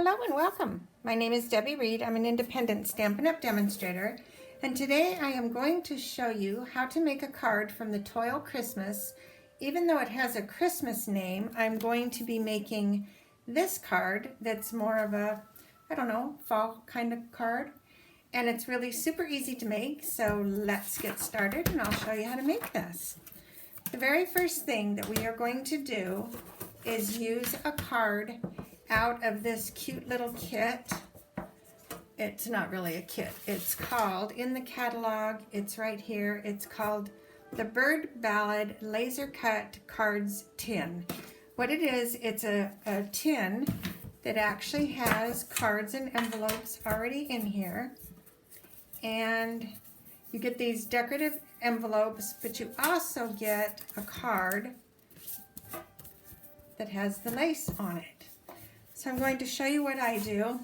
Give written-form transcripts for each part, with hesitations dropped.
Hello and welcome. My name is Debbie Reed. I'm an independent Stampin' Up! Demonstrator, and today I am going to show you how to make a card from the Toile Christmas. Even though it has a Christmas name, I'm going to be making this card that's more of a, I don't know, fall kind of card. And it's really super easy to make, so let's get started and I'll show you how to make this. The very first thing that we are going to do is use a card out of this cute little kit. It's not really a kit. It's called, in the catalog, it's right here, it's called the Bird Ballad Laser Cut Cards Tin. What it is, it's a tin that actually has cards and envelopes already in here. And you get these decorative envelopes, but you also get a card that has the lace on it. So I'm going to show you what I do.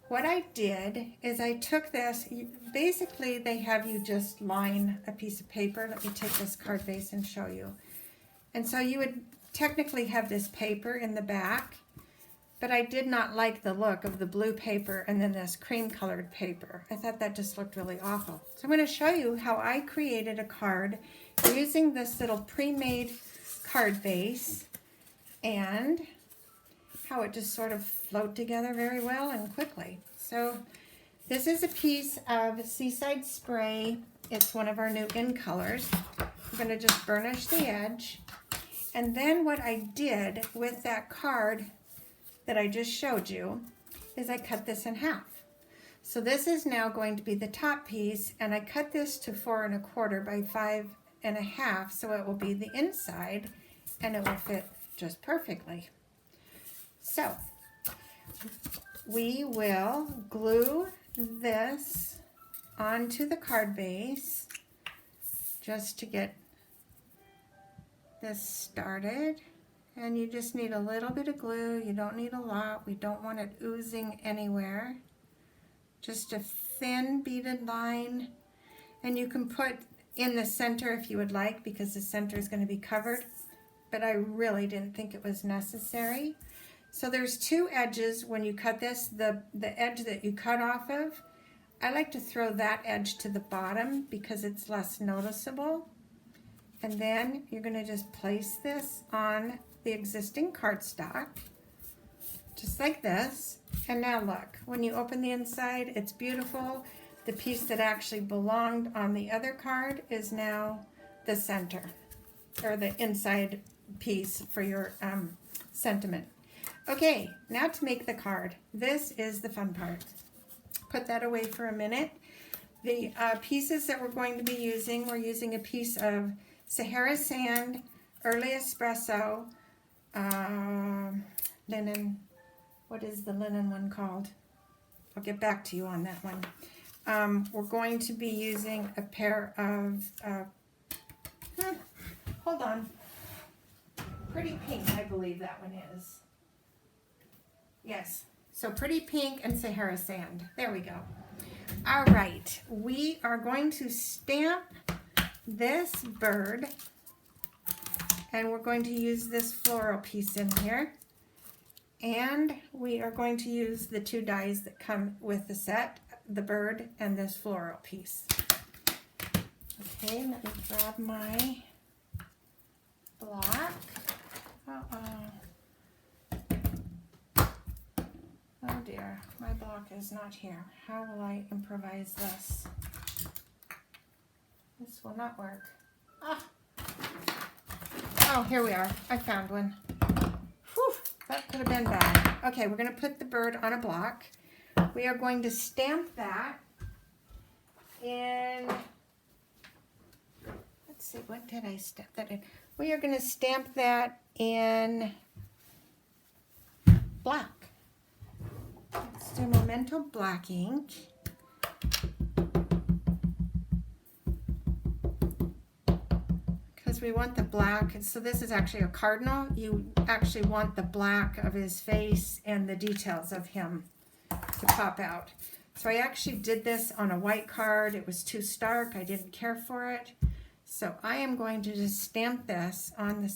What I did is I took this, basically they have you just line a piece of paper. Let me take this card base and show you. And so you would technically have this paper in the back, but I did not like the look of the blue paper and then this cream colored paper. I thought that just looked really awful. So I'm going to show you how I created a card using this little pre-made card base and how it just sort of flowed together very well and quickly. So this is a piece of Seaside spray. It's one of our new in colors. I'm going to just burnish the edge. And then what I did with that card that I just showed you is I cut this in half. So this is now going to be the top piece, and I cut this to 4 1/4 by 5 1/2, so it will be the inside and it will fit just perfectly. So we will glue this onto the card base just to get this started. And you just need a little bit of glue. You don't need a lot. We don't want it oozing anywhere. Just a thin beaded line. And you can put in the center if you would like, because the center is going to be covered. But I really didn't think it was necessary. So there's 2 edges when you cut this. The edge that you cut off of, I like to throw that edge to the bottom because it's less noticeable. And then you're going to just place this on the existing cardstock, just like this. And now look, when you open the inside, it's beautiful. The piece that actually belonged on the other card is now the center, or the inside piece for your sentiment. Okay, now to make the card. This is the fun part. Put that away for a minute. The pieces that we're going to be using, we're using a piece of Sahara Sand, Early Espresso, linen. What is the linen one called? I'll get back to you on that one. We're going to be using a pair of, hold on, Pretty Pink, I believe that one is. Yes, so Pretty Pink and Sahara Sand. There we go. All right, we are going to stamp this bird, and we're going to use this floral piece in here, and we are going to use the 2 dies that come with the set, the bird and this floral piece. Okay, let me grab my block. Oh dear, my block is not here. How will I improvise this? This will not work. Oh, here we are. I found one. Whew, that could have been bad. Okay, we're going to put the bird on a block. We are going to stamp that in, let's see, what did I stamp that in? We are going to stamp that in black. Let's do Memento black ink. We want the black, so this is actually a cardinal. You actually want the black of his face and the details of him to pop out. So I actually did this on a white card. It was too stark. I didn't care for it. So I am going to just stamp this on the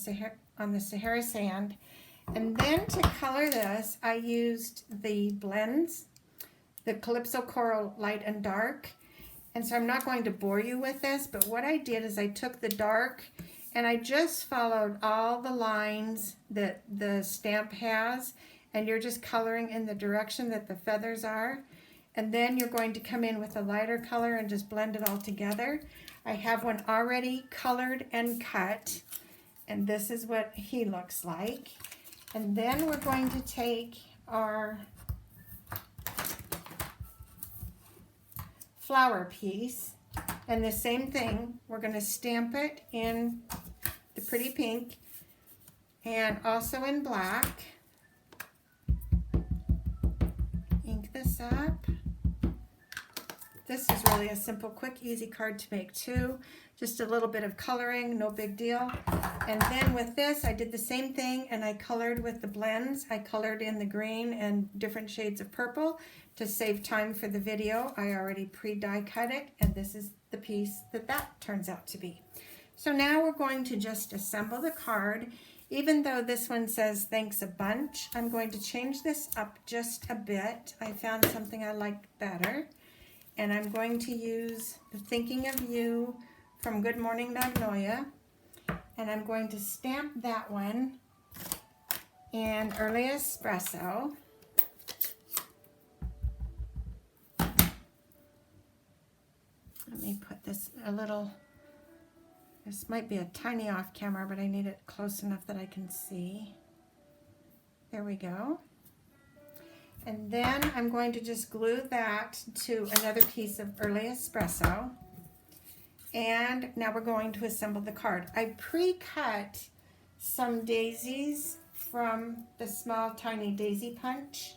Sahara Sand, And then to color this, I used the blends, the Calypso Coral Light and Dark. And so I'm not going to bore you with this, but what I did is I took the dark and I just followed all the lines that the stamp has, and you're just coloring in the direction that the feathers are. And then you're going to come in with a lighter color and just blend it all together. I have one already colored and cut, and this is what he looks like. And then we're going to take our flower piece, and the same thing, we're going to stamp it in the pretty pink and also in black. Ink this up. This is really a simple, quick, easy card to make too. Just a little bit of coloring, no big deal. And then with this, I did the same thing, and I colored with the blends. I colored in the green and different shades of purple to save time for the video. I already pre-die cut it, and this is the piece that turns out to be. So now we're going to just assemble the card. Even though this one says thanks a bunch, I'm going to change this up just a bit. I found something I liked better. And I'm going to use the Thinking of You from Good Morning Magnolia. And I'm going to stamp that one in Early Espresso. Let me put this a little, this might be a tiny off camera, but I need it close enough that I can see. There we go. And then I'm going to just glue that to another piece of Early Espresso. And now we're going to assemble the card. I pre-cut some daisies from the small tiny daisy punch.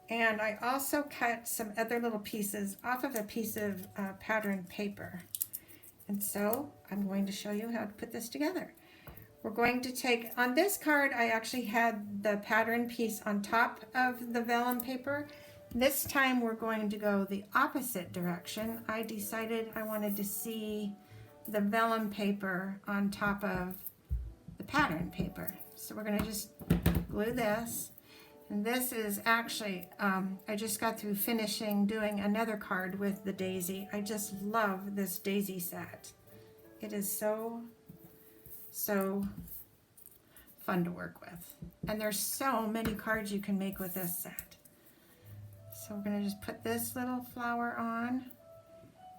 And I also cut some other little pieces off of a piece of pattern paper. And so I'm going to show you how to put this together. We're going to take, on this card, I actually had the pattern piece on top of the vellum paper. This time we're going to go the opposite direction. I decided I wanted to see the vellum paper on top of the pattern paper. So we're going to just glue this. And this is actually, I just got through finishing doing another card with the daisy. I just love this daisy set. It is so fun to work with. And there's so many cards you can make with this set. So we're going to just put this little flower on.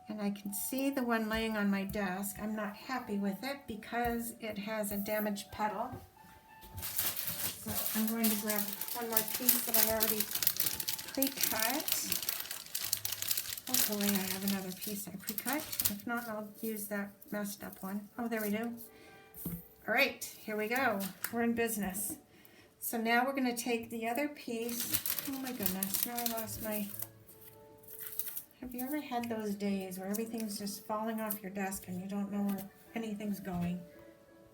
And I can see the one laying on my desk. I'm not happy with it because it has a damaged petal. So I'm going to grab one more piece that I already pre-cut. Hopefully I have another piece I pre-cut. If not, I'll use that messed up one. Oh, there we do. All right, here we go. We're in business. So now we're going to take the other piece. Oh my goodness, now I lost my... Have you ever had those days where everything's just falling off your desk and you don't know where anything's going?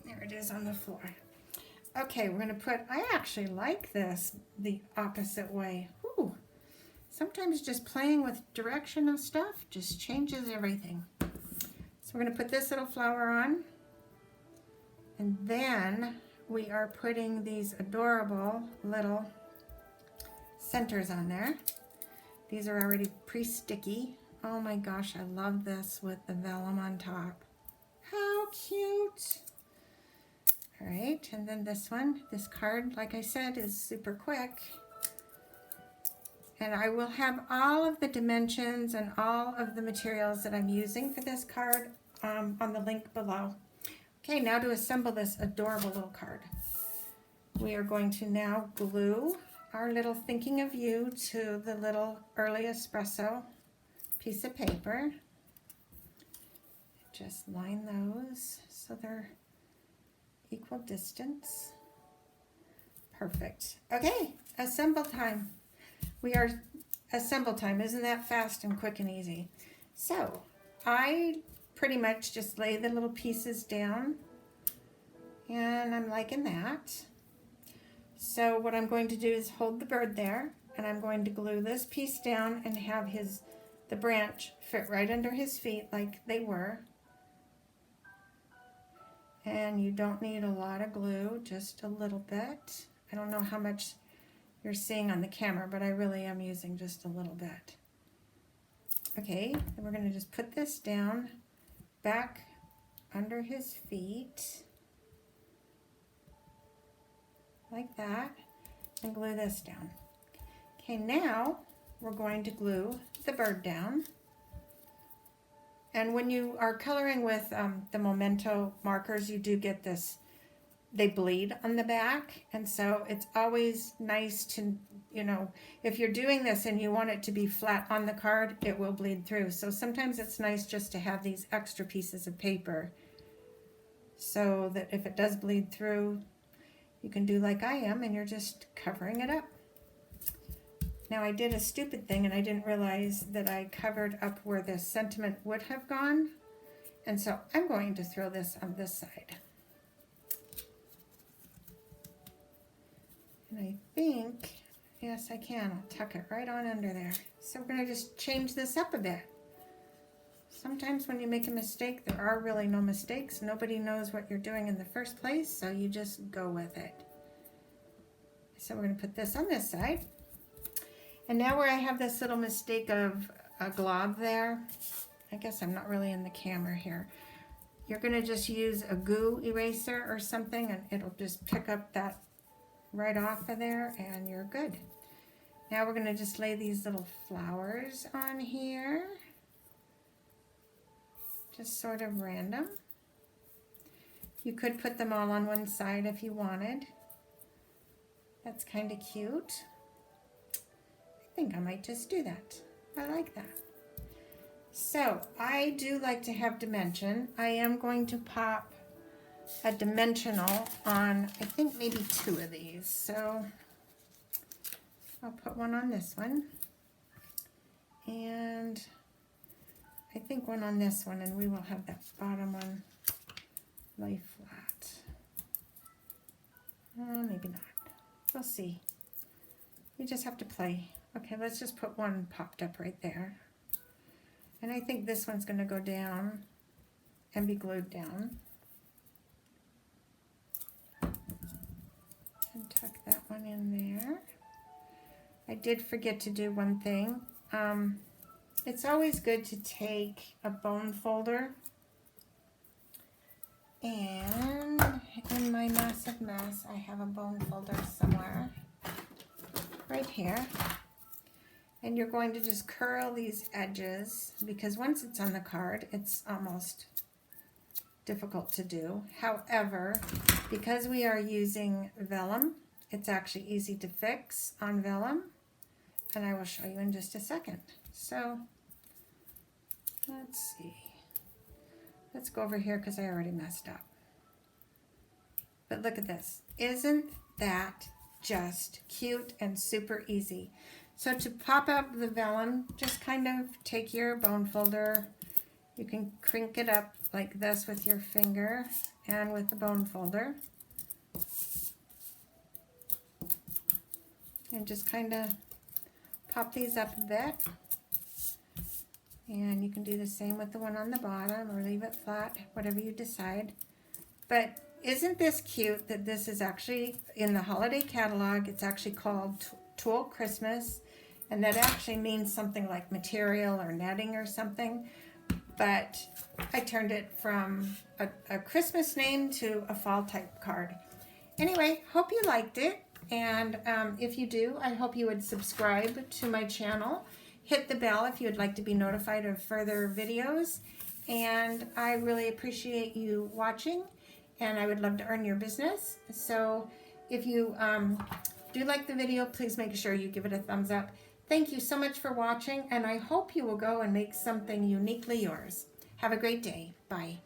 There it is on the floor. Okay, we're going to put... I actually like this the opposite way. Whew. Sometimes just playing with direction of stuff just changes everything. So we're going to put this little flower on. And then we are putting these adorable little centers on there. These are already pre-sticky. Oh my gosh, I love this with the vellum on top. How cute! All right, and then this one, this card, like I said, is super quick. And I will have all of the dimensions and all of the materials that I'm using for this card on the link below. Okay, now to assemble this adorable little card. We are going to now glue our little Thinking of You to the little Early Espresso piece of paper. Just line those so they're equal distance. Perfect. Okay, assemble time. We are assemble time. Isn't that fast and quick and easy? So I pretty much just lay the little pieces down, and I'm liking that. So what I'm going to do is hold the bird there, and I'm going to glue this piece down and have the branch fit right under his feet like they were. And you don't need a lot of glue, just a little bit. I don't know how much you're seeing on the camera, but I really am using just a little bit. Okay, then we're going to just put this down back under his feet, like that, and glue this down. Okay, now we're going to glue the bird down. And when you are coloring with the Memento markers, you do get this, they bleed on the back. And so it's always nice to, you know, if you're doing this and you want it to be flat on the card, it will bleed through. So sometimes it's nice just to have these extra pieces of paper so that if it does bleed through, you can do like I am and you're just covering it up. Now I did a stupid thing and I didn't realize that I covered up where the sentiment would have gone. And so I'm going to throw this on this side. And I think, yes I can, I'll tuck it right on under there. So we're going to just change this up a bit. Sometimes when you make a mistake, there are really no mistakes. Nobody knows what you're doing in the first place, so you just go with it. So we're going to put this on this side. And now where I have this little mistake of a glob there, I guess I'm not really in the camera here. You're going to just use a goo eraser or something and it'll just pick up that right off of there and you're good. Now we're going to just lay these little flowers on here. Just sort of random. You could put them all on one side if you wanted. That's kind of cute. I think I might just do that. I like that. So I do like to have dimension. I am going to pop a dimensional on, I think maybe 2 of these. So I'll put one on this one. And I think one on this one, and we will have that bottom one lay flat. Maybe not. We'll see. You just have to play. Okay, let's just put one popped up right there. And I think this one's going to go down and be glued down. And tuck that one in there. I did forget to do one thing. It's always good to take a bone folder, and in my massive mess I have a bone folder somewhere right here, and you're going to just curl these edges because once it's on the card it's almost difficult to do. However, because we are using vellum, it's actually easy to fix on vellum, and I will show you in just a second. So let's see. Let's go over here because I already messed up. But look at this. Isn't that just cute and super easy? So to pop up the vellum, just kind of take your bone folder. You can crink it up like this with your finger and with the bone folder. And just kind of pop these up a bit. And you can do the same with the one on the bottom or leave it flat, whatever you decide. But isn't this cute that this is actually in the holiday catalog? It's actually called Toile Christmas, and that actually means something like material or netting or something. But I turned it from a Christmas name to a fall type card. Anyway, hope you liked it. And if you do, I hope you would subscribe to my channel. Hit the bell if you would like to be notified of further videos. And I really appreciate you watching, and I would love to earn your business. So if you do like the video, please make sure you give it a thumbs up. Thank you so much for watching, and I hope you will go and make something uniquely yours. Have a great day. Bye.